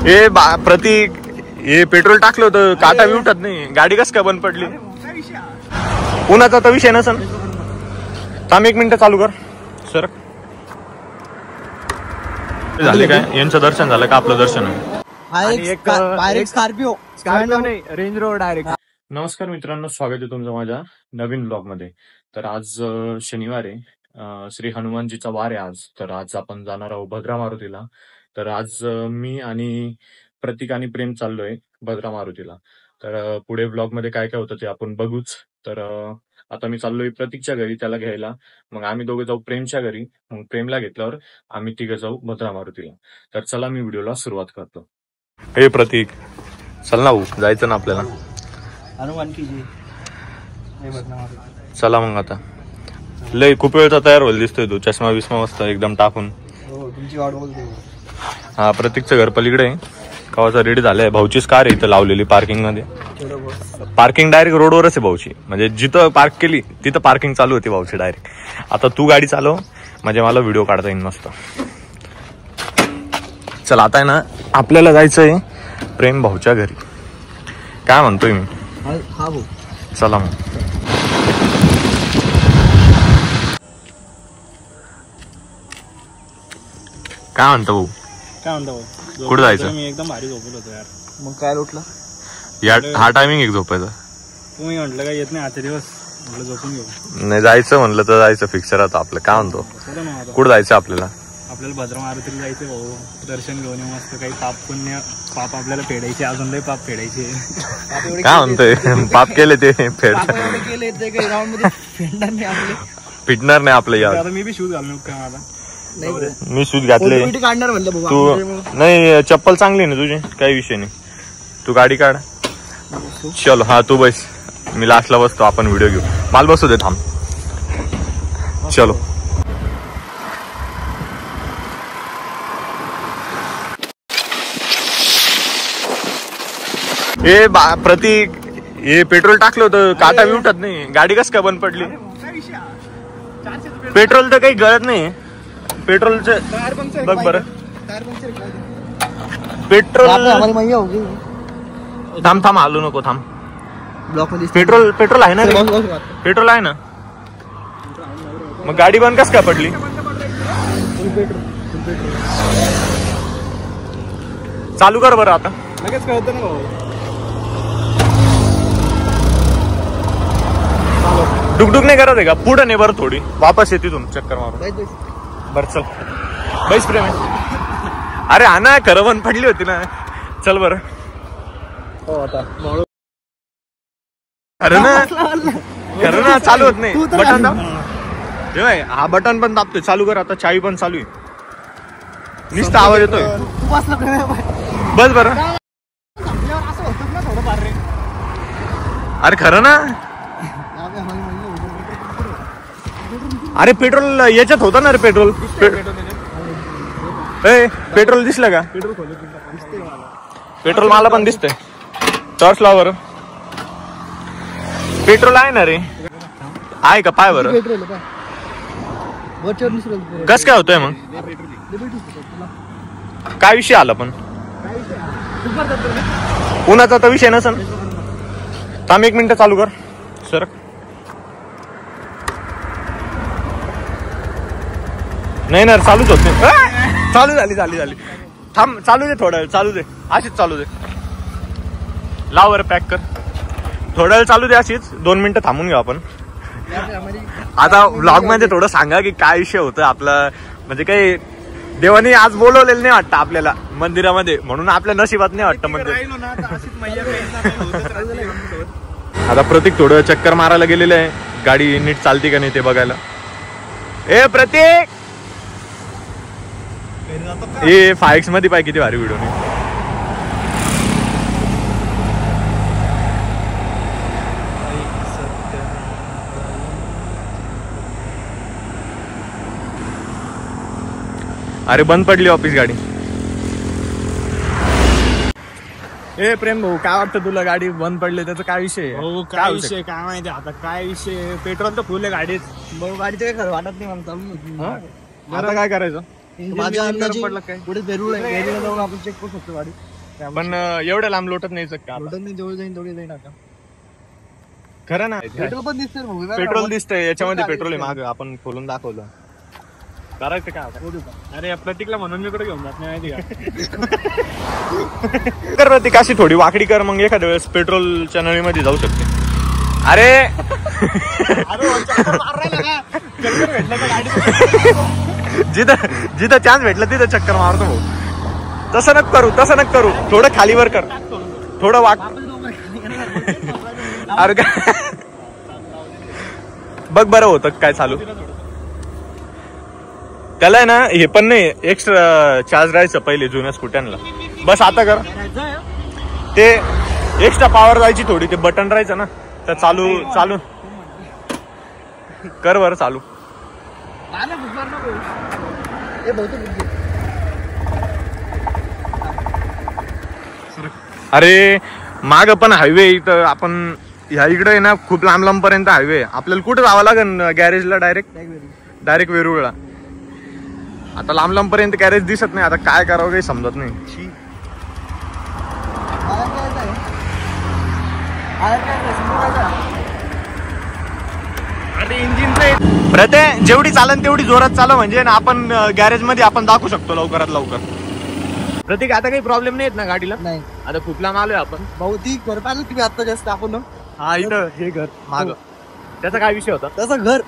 प्रतीक हे पेट्रोल टाकलं होतं काटा बी उठत नाही, गाडी कस काय बंद पडली? उन्हाचा तर विषय नसन. थांब 1 मिनिट चालू कर सर. झाले काय यांचं दर्शन झालं का? आपलं दर्शन आहे. स्कॉर्पिओ नाही, रेंज रोवर डायरेक्ट. नमस्कार मित्रांनो, स्वागत आहे तुमचं माझ्या नवीन ब्लॉग मध्ये. तर आज शनिवार आहे, श्री हनुमानजीचा वार आहे आज. तर आज आपण जाणार आहोत भद्रा मारुतीला. तर आज मी आणि प्रतीक आणि प्रेम चाललोय भद्रा मारुतीला. तर पुढे ब्लॉग मध्ये काय काय होतं ते आपण बघूच. तर आता मी चाललोय प्रतीकच्या घरी त्याला घ्यायला, मग आम्ही दोघे जाऊ प्रेमच्या घरी, मग प्रेमला घेतल्यावर आम्ही तिघे जाऊ भद्रा मारुतीला. तर चला मी व्हिडिओला सुरुवात करतो. हे प्रतीक चल ना भाऊ, जायचं ना आपल्याला. हनुमान की जी. चला मग आता. लय खूप वेळचा तयार व्हायला दिसतोय तू, चष्मा बिस्मा मस्त एकदम टाकून. तुमची वाट बघतो. हा प्रतीकचं घर पलीकडे आहे, कवाचा रेडी झालाय. भाऊचीच कार आहे इथं लावलेली पार्किंग मध्ये. पार्किंग डायरेक्ट रोडवरच आहे भाऊची, म्हणजे जिथं पार्क केली तिथं पार्किंग चालू होती भाऊची डायरेक्ट. आता तू गाडी चालव म्हणजे मला व्हिडिओ काढता येईल मस्त. चल आता आहे ना आपल्याला जायचंय प्रेम भाऊच्या घरी. काय म्हणतोय मी? हा भाऊ चला मग. काय म्हणतो भाऊ? काय म्हणतो भाऊ? कुठं जायचं? मी एकदम भारी झोपलो होतो यार. मग काय उठला हा टायमिंग एक झोपायचा. तुम्ही म्हटलं काय येत नाही आजच्या दिवस, म्हटलं झोपून घेऊ. नाही जायचं म्हणलं तर जायचं फिक्सर आता आपलं. काय म्हणतो कुठं जायचं आपल्याला? आपल्याला भद्रा मारुतीला जायचं भाऊ. दर्शन घेऊन येऊ मस्त. काही पाप पुण्य पाप आपल्याला फेडायचे, अजून लई पाप फेडायचे. काय म्हणतोय? पाप केले ते फेड केले ते काही राऊंड मध्ये फेडणार नाही आपले, फिटणार नाही आपलं यार. आता मी बी शूज घालून काय मला मी शूज घातले. काढणार म्हणलं तू नाही, चप्पल चांगली ना तुझी, काही विषय नाही. तू गाडी काढ. चलो हा तू बस, मी लास्टला बसतो, आपण व्हिडिओ घेऊ. माल बसू दे, थांब. चलो. प्रतीक हे पेट्रोल टाकलं होतं काटा बी उठत नाही, गाडी कस काय बंद पडली? पेट्रोल तर काही गळत नाही. पेट्रोलचं बघ बरं. पेट्रोल थांब थांब, हालू नको, थांब. पेट्रोल आहे ना? पेट्रोल आहे ना? मग गाडी बंद कस काय पडली? चालू कर बरं आता. लगेच कळतं ना भाऊ. डुकडुक नाही करत आहे का? पुढे नाही बरं, थोडी वापस येते तुम चक्कर मारून. बर चल बैस प्रेम. अरे हा ना, खरं बंद पडली होती ना. चल बरं. अरे ना खरं ना, चालू होत नाही. बटन दाब. हा बटन पण दाबतोय. चालू कर आता. चावी पण चालू आहे, नुसता आवाज येतोय. बस बरं. अरे खरं ना. अरे पेट्रोल याच्यात होतं ना रे. पेट्रोल दिसलं का? पेट्रोल मला पण दिसतंय. टॉर्च लाव बरं. पेट्रोल आहे ना रे? आहे का? पाय बरं. कस काय होतंय मग? काय विषय आला पण? उन्हाचा तर विषय नसन. थांब 1 मिनिट चालू कर सर. नाही ना चालूच होत नाही. चालू झाली. थांब, चालू दे थोडा वेळ. चालू दे अशीच, चालू दे. लाव बरं, पॅक कर. थोडा वेळ चालू दे अशीच. 2 मिनिटं थांबून घेऊ आपण. आता व्लॉग मध्ये थोडं सांगा की काय विषय होतं आपला. म्हणजे काही देवाने आज बोलवलेलं नाही वाटतं आपल्याला मंदिरामध्ये, म्हणून आपल्या नशिबात नाही वाटतं मंदिर. आता प्रतीक थोडं चक्कर मारायला गेलेलं आहे, गाडी नीट चालते का नाही ते बघायला. ए प्रतीक, हे 5X मध्ये पाय किती भारी व्हिडिओ नाही. अरे बंद पडली ऑफिस गाडी. ए प्रेम भाऊ, काय वाटतं तुला? गाडी बंद पडली त्याचा काय विषय? हो काय विषय काय माहिती आता. काय विषय, पेट्रोल तर फुल आहे गाडीत. भाऊ गाडी तर खरं वाटत नाही मला. आता काय करायचं? माझ्या अंदाजे पुढे वेरूळ आहे, वेरूळला जाऊन आपण चेक करू शकतो गाडी. पण एवढं लांब लोटत नाही का रोडन नाही, जवळ जाईन तेवढे जाईन आता. खरं ना पेट्रोल पण दिसतंय भाऊ, बघा. पेट्रोल दिसतंय याच्यामध्ये, पेट्रोल आहे माग, आपण खोलून दाखवलं. करायचं का आता? अरे या प्रतीकला म्हणून मी कुठे घेऊन जात नाही माहिती का. कर प्रतीक, अशी थोडी वाकडी कर, मग एखाद्या वेळेस पेट्रोलच्या नळीमध्ये जाऊ शकते. अरे जिथं जिथं चान्स भेटला तिथं चक्कर मारतो भाऊ. तसं नको करू, तसं नको करू, थोडं खालीवर कर, थोडं वाक. अरे बघ बरं होतं काय चालू. त्याला आहे ना हे पण नाही, एक्स्ट्रा चार्ज राहायचं पहिले जुन्या स्कूट्यांना. बस आता कर ते, एक्स्ट्रा पॉवर जायची थोडी, ते बटन राहायचं ना, तर चालू चालू कर बरं चालू. अरे माग पण हायवे, इथं आपण ह्या इकडे आहे ना खूप लांब लांब पर्यंत हायवे. आपल्याला कुठं जावं लागेल गॅरेजला? डायरेक्ट वेरूळला. आता लांब लांब पर्यंत गॅरेज दिसत नाही, आता काय करावं काही समजत नाही. प्रते जेवढी चालन तेवढी जोरात चालव, म्हणजे ना आपण गॅरेज मध्ये आपण दाखवू शकतो लवकरात लवकर. प्रतीक आता काही प्रॉब्लेम नाही येत ना गाडीला? नाही आता खूप लांब आलोय आपण. भाऊ, ती घर पाहिलं तुम्ही आता जास्त आपण. हा इथं हे घर माग, त्याचा काय विषय होता? तसं घर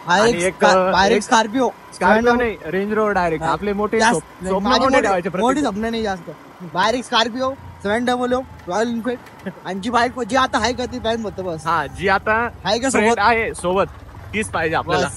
आणि बाहेर एक स्कॉर्पिओ नाही, रेंज रोवर डायरेक्ट. आपले मोठे स्वप्न मोठे ठेवायचे मोठी स्वप्न नाही जास्त. बाहेर एक स्कॉर्पिओ 700 रॉयल एनफिल्ड, आणि जी बाईक जी आता आहे का ती बँड होतं बस. हा, जी आता आहे का friend सोबत आहे सोबत, तीच पाहिजे आपल्याला.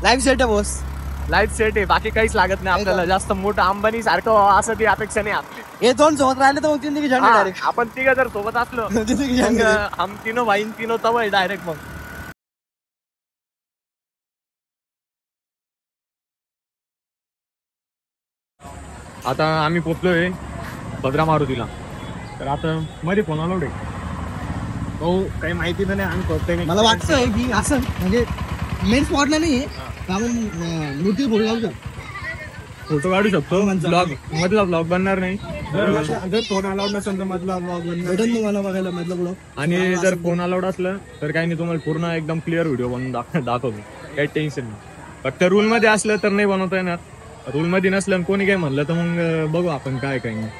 लाईफ सेट आहे बॉस. लाईफ सेट आहे, बाकी काहीच लागत नाही आपल्याला. जास्त मोठं अंबानी सारखं व्हावं असं ती अपेक्षा नाही आपली. हे दोन सोबत राहिले तर मग जिंदगी झंडे हा, डायरेक्ट. आपण तिघं जर सोबत असलो जिंदगी मग झंडे. हम तीनो भाई तीनो तवय डायरेक्ट. मग आता आम्ही पोचलोय भद्रा मारुतीला. तर आता मध्ये फोन आलो रे हो, काही माहिती नाही, आम्ही करतोय मला वाटतंय की असं म्हणजे मेन स्पॉटला नाही आपण मूर्ती फोटो लावू शकतो. फोटो काढू शकतो. ब्लॉग मधला ब्लॉग बनणार नाही. जर फोन अलाउड नसेल तर मधला भेटून तुम्हाला बघायला मधलं ब्लॉग. आणि जर फोन अलाउड असलं तर काही नाही, तुम्हाला पूर्ण एकदम क्लिअर व्हिडिओ बनवून दाखवतो. काही टेन्शन नाही. फक्त रूल मध्ये असलं तर नाही बनवता येणार. रूल मध्ये नसलं कोणी काही म्हणलं तर मग बघू आपण काय काही नाही.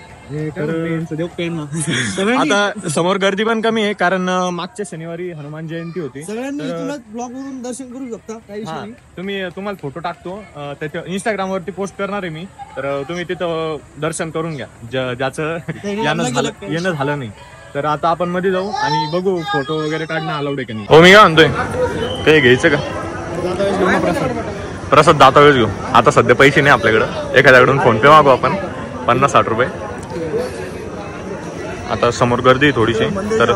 आता समोर गर्दी पण कमी आहे, कारण मागच्या शनिवारी हनुमान जयंती होती. सगळ्यांनी इथूनच ब्लॉग वरून दर्शन करू शकता, काही विषय नाही. तुम्हाला फोटो टाकतो, त्याच्या इंस्टाग्राम वरती पोस्ट करणार आहे मी. तर तुम्ही तिथं दर्शन करून घ्या, ज्याचं येणं झालं नाही. तर आता आपण मध्ये जाऊ आणि बघू फोटो वगैरे काढणं अलाउड आहे का नाही. हो, मी काय म्हणतोय, काही घ्यायचं का? प्रसाद दातावेळेस घेऊ. आता सध्या पैसे नाही आपल्याकडं, एखाद्याकडून फोन पे मागू आपण 50-60 रुपये. आता समोर गर्दी आहे थोडीशी, तर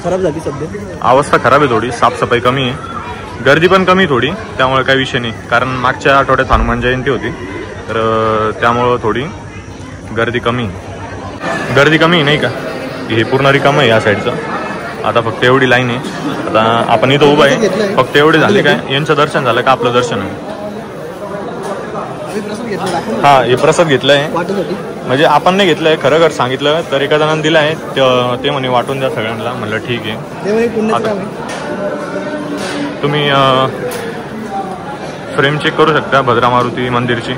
खराब झाली सध्या, अवस्था खराब आहे थोडी, साफसफाई कमी आहे, गर्दी पण कमी थोडी. त्यामुळे काही विषय नाही, कारण मागच्या आठवड्यात हनुमान जयंती होती, तर त्यामुळं थोडी गर्दी कमी नाही का. हे पूर्ण रिकाम आहे या साईडचं. आता फक्त एवढी लाईन आहे. आता आपण इथं उभं आहे, फक्त एवढे झाले काय, यांचं दर्शन झालं का आपलं दर्शन आहे. हा, हे प्रसाद घेतलाय, म्हणजे आपण नाही घेतलंय, खरं सांगितलं तर एका जणांना दिलाय, ते म्हणे वाटून द्या सगळ्यांना. म्हणलं ठीक आहे. तुम्ही फ्रेम चेक करू शकता भद्रा मारुती मंदिरची.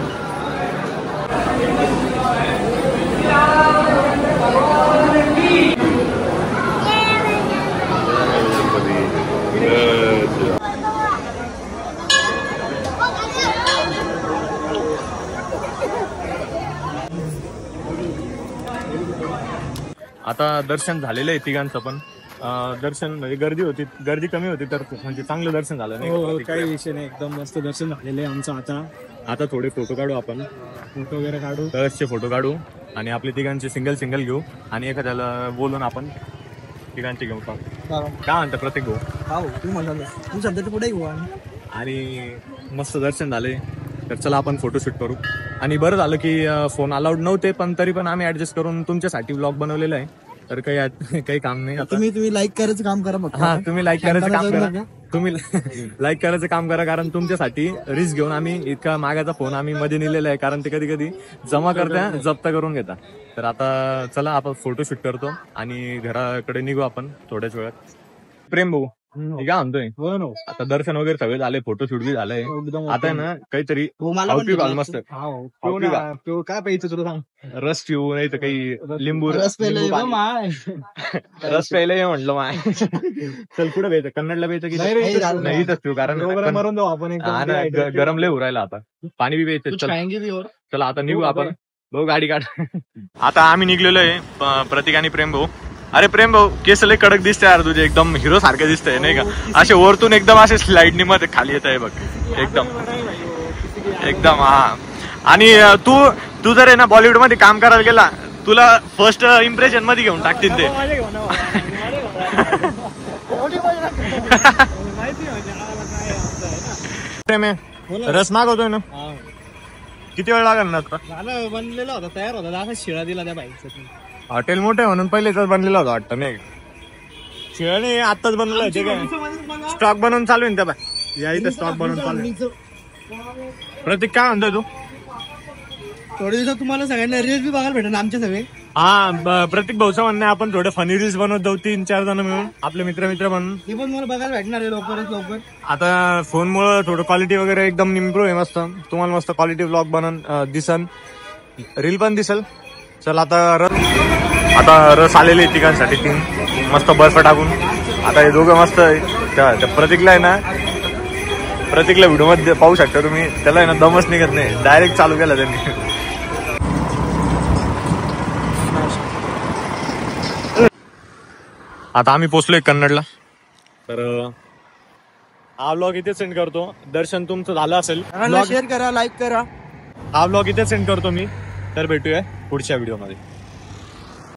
आता दर्शन झालेलं आहे तिघांचं पण. दर्शन म्हणजे गर्दी कमी होती, तर म्हणजे चांगलं दर्शन झालं नाही. काही विषय नाही, एकदम मस्त दर्शन झालेलं आहे आमचं. आता थोडे फोटो काढू आपण, फोटो वगैरे काढू, कलर्सचे फोटो काढू आणि आपले तिघांचे सिंगल घेऊ आणि एखाद्याला बोलून आपण तिघांचे घेऊ. काय म्हणता प्रत्येक भाऊ? तू म्हणाल तू सध्या पुढे घेऊ. आणि मस्त दर्शन झाले, तर चला आपण फोटोशूट करू. आणि बरं झालं की फोन अलाउड नव्हते, पण तरी पण आम्ही ऍडजस्ट करून तुमच्यासाठी व्लॉग बनवलेला आहे. तर काही काम नाही. तुम्ही लाईक करायचं काम करा. हा, तुम्ही लाईक करायचं काम करा. तुम्ही लाईक करायचं काम करा, कारण तुमच्यासाठी रिस्क घेऊन आम्ही इतका मागाचा फोन आम्ही मध्ये नेलेला आहे, कारण ते कधी कधी जमा करत्या जप्त करून घेता. तर आता चला आपण फोटोशूट करतो आणि घराकडे निघू आपण थोड्याच वेळात. प्रेम भाऊ मी काय म्हणतोय, हो ना आता दर्शन वगैरे सगळे झाले, फोटोशूट बी झालंय, एकदम आता आहे ना काहीतरी मला खाऊ पण पिऊ घाल दे. मस्त. पिऊ ना, पिऊ काय प्यायचं तुला सांग. रस पिऊ नाही तर काही लिंबू रस प्यायला लिंबू ये पाणी. माय रस प्यायला ये म्हटलं माय. चल पुढे प्यायचं, कन्नडला प्यायचं की नाही रे, नाही, इथंच नाही इथंच पिऊ, कारण प्रोग्राम मरून जाऊ आपण हा ना, गरम लय उरायला आता, पाणी बी प्यायचं. चल खाएंगे भी और चला आता निघू आपण. भाऊ गाडी काढ. आता आम्ही निघलेलो आहे प्रतीक आणि प्रेम भाऊ. अरे प्रेम भाऊ केस लय कडक दिसते यार तुझे, एकदम हिरो सारखे दिसतंय नाही का, असे वरतून एकदम असे स्लाइडनी मध्ये खाली येत आहे बघ, एकदम एकदम. हा आणि तू जर आहे ना बॉलिवूड मध्ये काम करायला गेला, तुला फर्स्ट इम्प्रेशन मध्ये घेऊन टाकतील ते. प्रेम आहे, रस मागवतोय ना, किती वेळ लागेल ना आता? झालं, बनलेला होता, तयार होता, असा शिळा दिला त्या बाईकचा. हॉटेल मोठे म्हणून पहिलेच बनलेलं होतं वाटतं नाही, शिळा नाही आत्ताच बनवलं ते काय, स्टॉक बनवून चालू आहे ना त्या या इथे स्टॉक बनवून चालू आहे. प्रतीक काय म्हणतोय तू? थोडे दिवसात तुम्हाला सगळ्यांना रील्स बी बघायला भेटेल आमचे सगळे. हा प्रतीक भाऊचं म्हणणं आहे आपण थोडे फनी रील्स बनवत जाऊ, 3-4 जण मिळून आपले मित्र म्हणून. हे पण मला बघायला भेटणार आहे लवकरच लवकर. आता फोनमुळे थोडं क्वालिटी वगैरे एकदम इम्प्रूव्ह आहे, मस्त तुम्हाला मस्त क्वालिटी ब्लॉग बनवून दिसन, रील पण दिसल. चल आता रस आलेले तिघांसाठी 3 मस्त बर्फ टाकून. आता हे दोघं मस्त त्या प्रतीकला आहे ना, प्रतीकला व्हिडिओ मध्ये पाहू शकता तुम्ही, त्याला आहे ना दमच निघत नाही, डायरेक्ट चालू केला त्यांनी. आता आम्ही पोहोचलोय कन्नडला, तर हा व्लॉग इथे सेंड करतो. दर्शन तुमचं झालं असेल, शेअर करा, लाईक करा. हा व्लॉग इथे सेंड करतो मी. तर भेटूया पुढच्या व्हिडिओमध्ये.